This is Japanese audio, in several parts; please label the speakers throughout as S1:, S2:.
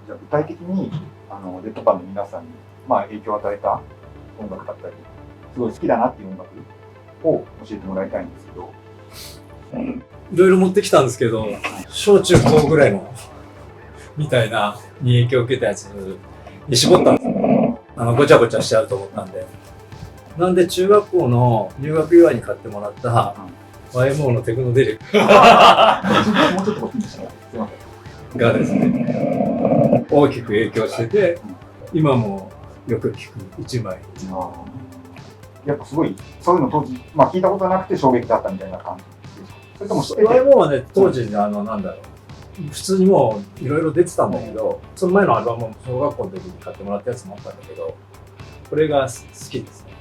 S1: じゃあ具体的にレッドパンの皆さんに、まあ、影響を与えた音楽だったり、すごい好きだなっていう音楽を教えてもらいたいんですけど。
S2: いろいろ持ってきたんですけど、小中高ぐらいのみたいなに影響を受けたやつに絞ったんですよ。ごちゃごちゃしちゃうと思ったんで。なんで中学校の入学祝いに買ってもらった YMO のテクノデリック
S1: もうちょっとこっちにしてもらってすいません。
S2: がですね、大きく影響してて、今もよく聴く一枚。
S1: やっぱすごい、そういうの当時、まあ聞いたことなくて衝撃だったみたいな感じですか？それとも知ってて？
S2: YMO はね、当時なんだろう、普通にもういろいろ出てたんだけど、その前のアルバムも小学校の時に買ってもらったやつもあったんだけど、これが好きですね。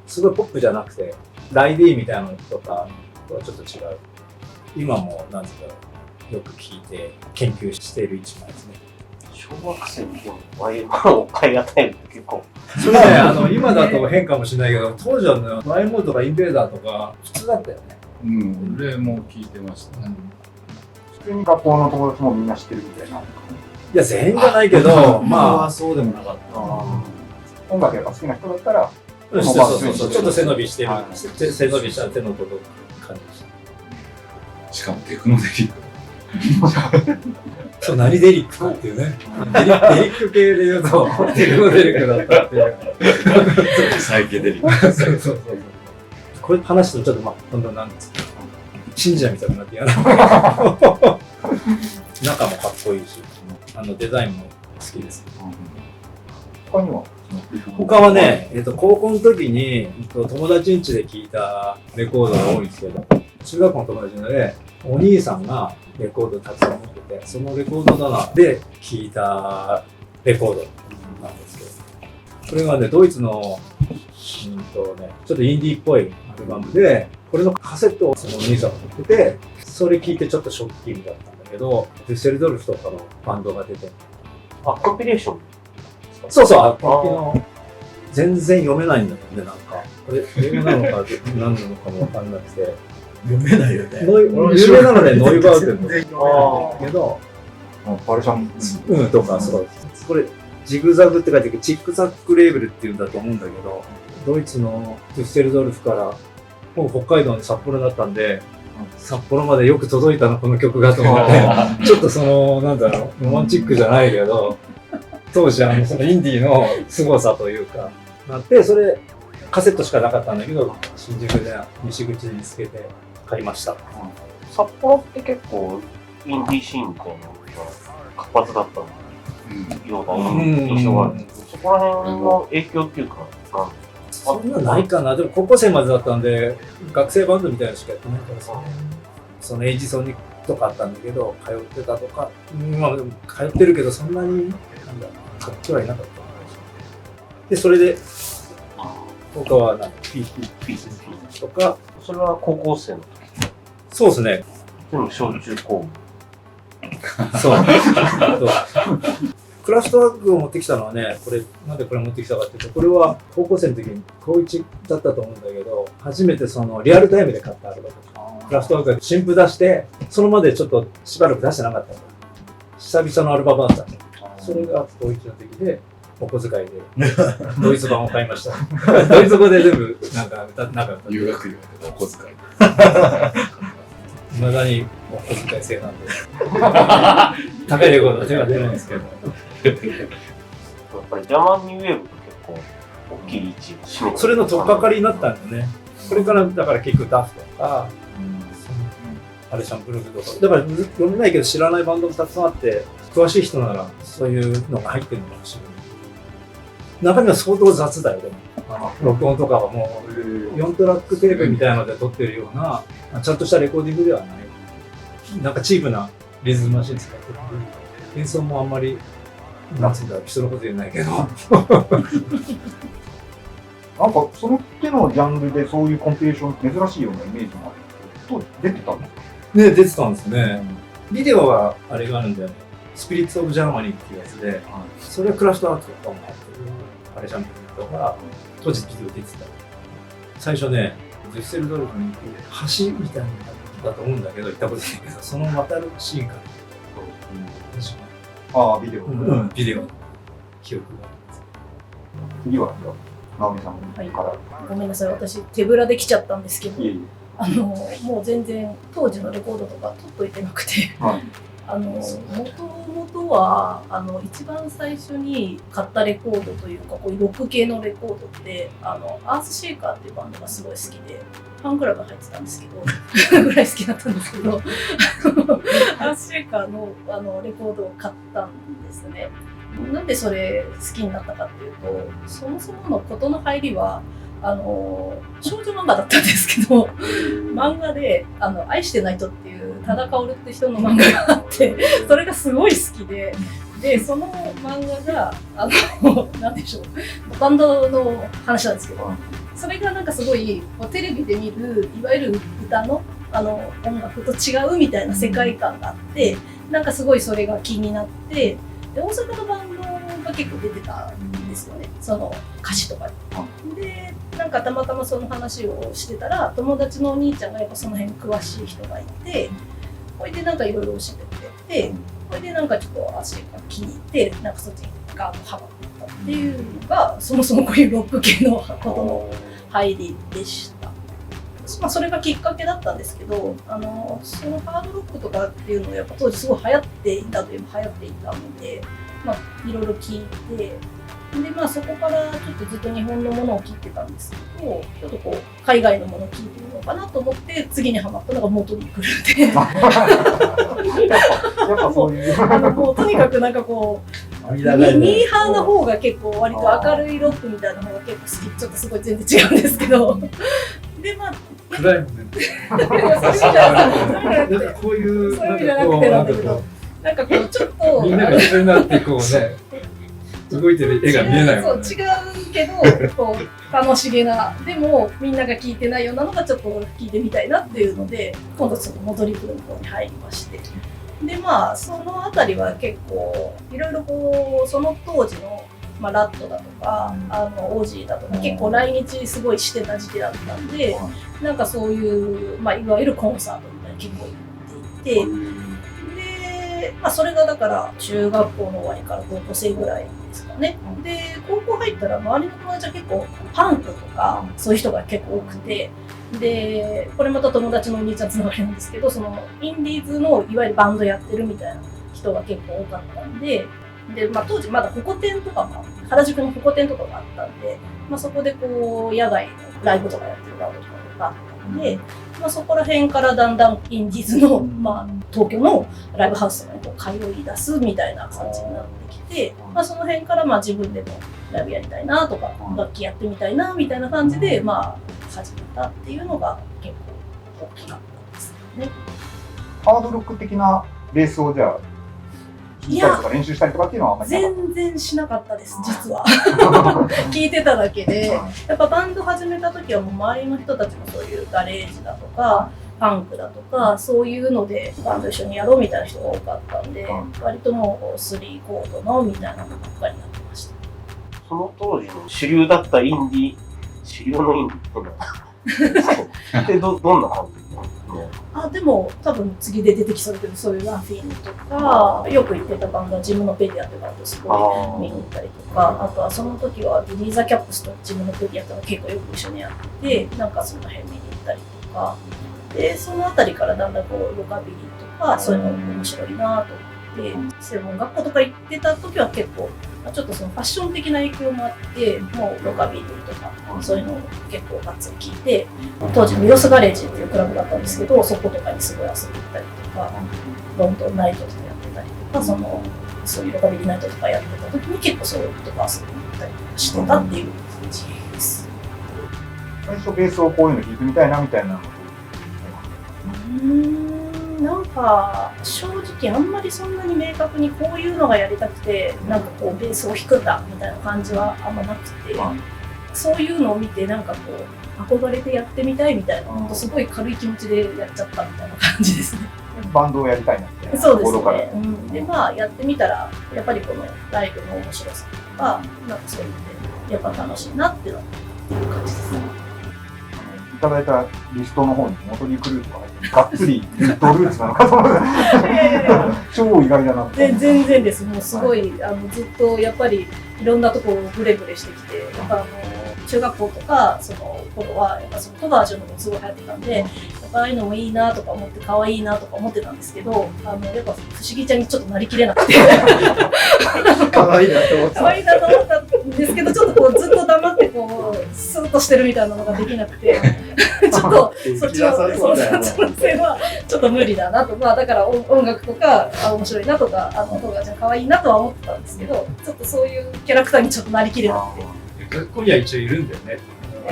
S2: すごいポップじゃなくて、ライディーみたいなのとかとはちょっと違う。今もなんですか、よく聞いて研究している一枚ですね。
S3: 小学生の時に YMO を買い与えるって結構。
S2: それね、今だと変かもしれないけど、当時はね、YMO とかインベーダーとか普通だったよね。
S4: うん、俺も聞いてました。
S1: 普通に学校の友達もみんな知ってるみたいな。
S2: いや、全員じゃないけど、まあ、
S4: そうでもなかった。
S1: 音楽やっぱ好きな人だったら、
S2: そうちょっと背伸びしてる、背伸びした手の届く感じ。
S4: しかもテクノデリック。
S2: そう、何デリックかっていうね。デリック系で言うと、テクノデリックだったっていう。
S4: サイケデリック。
S2: そう。これ話すとちょっと今度なんですけど、信者みたいになって嫌な。中もかっこいいし、デザインも好きです。
S1: 他には
S2: 他はね、高校の時に友達ん家で聴いたレコードが多いんですけど、中学校の友達のね、お兄さんがレコードたくさん持ってて、そのレコード棚で聴いたレコードなんですけど、これがね、ドイツのちょっとインディーっぽいアルバムで、これのカセットをそのお兄さんが持ってて、それ聴いてちょっとショッキングだったんだけど、デュッセルドルフとかのバンドが出て、
S3: コンピレーション。
S2: そうそう、全然読めないんだよね、なんか。これ、英語なのか何なのかもわかんなくて。
S4: 読めないよね。
S2: 有名なのでノイバウテンとか読めないんだけど、
S1: パルシャン
S2: とか、そう。これ、ジグザグって書いてあるチックザックレーベルっていうんだと思うんだけど、ドイツのデュッセルドルフから、もう北海道に札幌だったんで、札幌までよく届いたの、この曲がと思って、ちょっとなんだろう、ロマンチックじゃないけど、当時そのインディーの凄さというか、なって、それ、カセットしかなかったんだけど、新宿で西口に見つけて買いました。
S3: 札幌って結構、インディーシーンみたいなのが活発だったような印象があるんですけど、そこら辺の影響っていうか、
S2: そんなないかな。でも高校生までだったんで、学生バンドみたいなのしかやってないからさ、そのエイジソニックとかあったんだけど、通ってたとか、まあでも通ってるけど、そんなに、なんだろう、買ってはいなかった。で、それで、他はピーとか、
S3: それは高校生の時。
S2: そうですね。
S3: でも小中高。
S2: そう。クラフトワークを持ってきたのはね、なんでこれ持ってきたかっていうと、これは高校生の時に高1だったと思うんだけど、初めてリアルタイムで買ったアルバム。クラフトワークが新譜出して、そのまでちょっとしばらく出してなかったから、久々のアルバムだったの。それが高1の時で、お小遣いで、ドイツ版を買いました。ドイツ語で全部、歌ってなかった。
S4: 留学留学でお小遣い。
S2: 未だにお小遣い制なんで。高いレコードは手が出ないんですけど。
S3: やっぱりジャマンニューウェーブと結構大きい位置を占めて、
S2: それの取っかかりになったんだよね。これからだから結構ダフとか、アレシャンブルーとか、だから読めないけど知らないバンドもたくさんあって、詳しい人ならそういうのが入ってるのかもしれない。中身は相当雑だよ、でも。録音とかはもう4トラックテープみたいなので撮ってるような、ちゃんとしたレコーディングではない。なんかチープなリズムマシン使ってる。演奏もあんまり、なんつうんだろう、人のこと言えないけど。
S1: なんかその手のジャンルでそういうコンピレーション珍しいようなイメージもあるんですけど、出てたんですか？
S2: ね、出てたんですね。ビデオはあれがあるんだよね。スピリッツ・オブ・ジャーマニーっていうやつで、それはクラフトワークとかも入ってる。アレシャンブルとか、当時ビデオ出てた。最初ね、デュッセルドルフに橋みたいなのだと思うんだけど、行ったことないけど、その渡るシーンから始まっ
S1: ああ、ビデオ。
S2: うん、ビデオの記憶があります。
S1: 次は、直美さんから。
S5: ごめんなさい、私手ぶらで来ちゃったんですけど、
S1: いえい
S5: もう全然当時のレコードとか取っといてなくて、
S1: え。はい。
S5: もとは一番最初に買ったレコードというか、こういうロック系のレコードってアースシェイカーっていうバンドがすごい好きで、ファンクラブ入ってたんですけどぐらい好きだったんですけど、アースシェイカーのレコードを買ったんですね。なんでそれ好きになったかっていうと、そもそもの事の入りは少女漫画だったんですけど、漫画で愛してない人っていう多田薫って人の漫画があって、それがすごい好きで、その漫画がなんでしょう、バンドの話なんですけど、それがなんかすごいテレビで見るいわゆる歌の音楽と違うみたいな世界観があって、なんかすごいそれが気になって、で大阪のバンドが結構出てたんですよね、その歌詞とかに。でなんかたまたまその話をしてたら、友達のお兄ちゃんがやっぱその辺に詳しい人がいて、それでなんかいろいろ教えてくれて、それでなんかちょっと足が気に入って、なんかそっちにガーッとハマったっていうのが、そもそもこういうロック系のことの入りでした。まあ、それがきっかけだったんですけど、そのハードロックとかっていうのがやっぱ当時すごい流行っていたといえば流行っていたので、まあ、いろいろ聞いて、でまあ、そこからちょっとずっと日本のものを聞いてたんですけど、ちょっとこう海外のものを聞いてみようかなと思って、次にハマったのがモートリークルーで
S1: やっぱそういう。
S5: もうとにかくなんかこうミーハーな方が結構割と明るいロックみたいな方が結構好き。ちょっとすごい全然違うんですけど、でまあ
S2: 暗いもんね。
S5: そういう意味じゃなくて、
S2: こういう
S5: そういう意味じゃなくてなんだけど、なんかこうちょっと
S2: みんなが一緒になってこうね、動いてる絵が見えないもんね。
S5: そう違うけど、こう楽しげな、でもみんなが聞いてないようなのがちょっと聞いてみたいなっていうので、今度ちょっとモトリクルの方に入りまして、でまあそのあたりは結構いろいろこうその当時のまあ、ラットだとかオージーだとか結構来日すごいしてた時期だったんで、なんかそういう、まあ、いわゆるコンサートみたいな結構行っていて、で、まあ、それがだから中学校の終わりから高校生ぐらいですかね。で高校入ったら周りの友達は結構パンクとかそういう人が結構多くて、でこれまた友達のお兄ちゃんつながりなんですけど、そのインディーズのいわゆるバンドやってるみたいな人が結構多かったんで、まあ、当時まだホコ天とかも原宿のホコ天とかがあったんで、まあ、そこでこう野外のライブとかやってるバンドとかがあったんで、まあ、そこら辺からだんだんインディーズの、まあ、東京のライブハウスとかにこう通い出すみたいな感じになってきて、まあ、その辺からまあ自分でもライブやりたいなとか楽器やってみたいなみたいな感じで、まあ、始めたっていうのが結構大きかったですね。
S1: ハードロック的なベースをじゃあ弾いたりとか練習したりとかっていうのはあんまりなかった？
S5: 全然しなかったです、実は。聞いてただけで、やっぱバンド始めた時はもう周りの人たちもそういうガレージだとか、パンクだとか、そういうのでバンド一緒にやろうみたいな人が多かったんで、割ともう3コードのみたいなのばっかりになってました。
S3: その当時の主流だったインディー、主流のインディーってどんな感じ？
S5: でも多分次で出てきそうだけど、そういうラフィンとか、よく行ってたバンドはジムノペディアってバンドすごい見に行ったりとか、あとはその時はビリー・ザ・キャップスとジムノペディアっての結構よく一緒にやってて、なんかその辺見に行ったりとか、でそのあたりからだんだんこうロカビリーとかそういうの面白いなと思って、専門学校とか行ってた時は結構ちょっとそのファッション的な影響もあって、もうロカビリーとかそういうのを結構がっつり聞いて、当時ミロスガレージっていうクラブだったんですけど、そことかにすごい遊びに行ったりとか、ロンドンナイトとかやってたりとか、そういうロカビリーナイトとかやってた時に結構そういうとこ遊びに行ったりとかしてたっていう感じです。
S1: 最初ベースをこういうの弾いてみたいなみたいなの
S5: なんか正直あんまりそんなに明確にこういうのがやりたくて、なんかこうベースを弾くんだみたいな感じはあんまなくて、そういうのを見てなんかこう憧れてやってみたいみたいな、ほんとすごい軽い気持ちでやっちゃったみたいな感じですね。
S1: バンドをやりたいなみたいな
S5: そうです
S1: ところから。
S5: ね。でまあやってみたらやっぱりこのライブの面白さとか、なんかそういうのでやっぱ楽しいなっていう感じですね。
S1: いただいたリストの方に元にクルーとか入ってがっつりドルーツなのかと思って超意外だなって。
S5: 全然です。もうすごいずっとやっぱりいろんなところをブレブレしてきて、やっぱ中学校とかその頃はやっぱその戸川純のもすごい流行ってたんで、やっぱああいうのもいいなとか思って可愛いなとか思ってたんですけど、やっぱ不思議ちゃんにちょっとなりきれなくて
S2: 可愛いなと思って
S5: 可愛いなと思ったんですけど、ちょっとこうずっと黙ってこうスーッとしてるみたいなのができなくて、ちょっとそっちの性はちょっと無理だなと、まあだから音楽とか面白いなとか戸川ちゃん可愛いなとは思ってたんですけど、ちょっとそういうキャラクターにちょっとなりきれなくて。
S2: 学校には一応いるんだよね。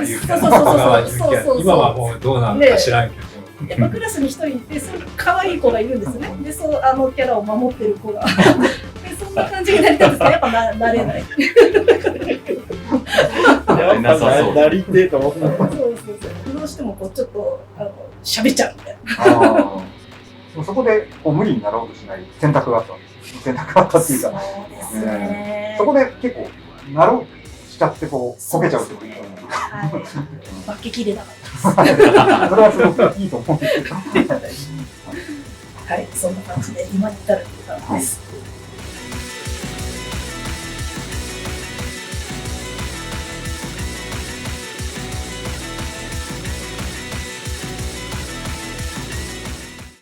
S5: そう
S2: 今はもうどうなのか知らんけど。
S5: やっぱクラスに一人いて、そういう可愛い子がいるんですね。で、そうキャラを守ってる子が。で、そんな感じになりたいんですけど、やっぱなれない。
S4: なさそう。
S2: なりてえと思った。
S5: そう。どうしてもこうちょっと喋っちゃうみたいな。
S1: そこでこう無理になろうとしない選択があったんですよ。選択があったっていうか。
S5: そうですね。
S1: そこで結構なろうしちゃってこうこけちゃうってことですよね。
S5: はい。負けきれなかったです。
S1: それはすごくいいと思うんですけど。
S5: はい、そんな感じで今に至るっていう感じです。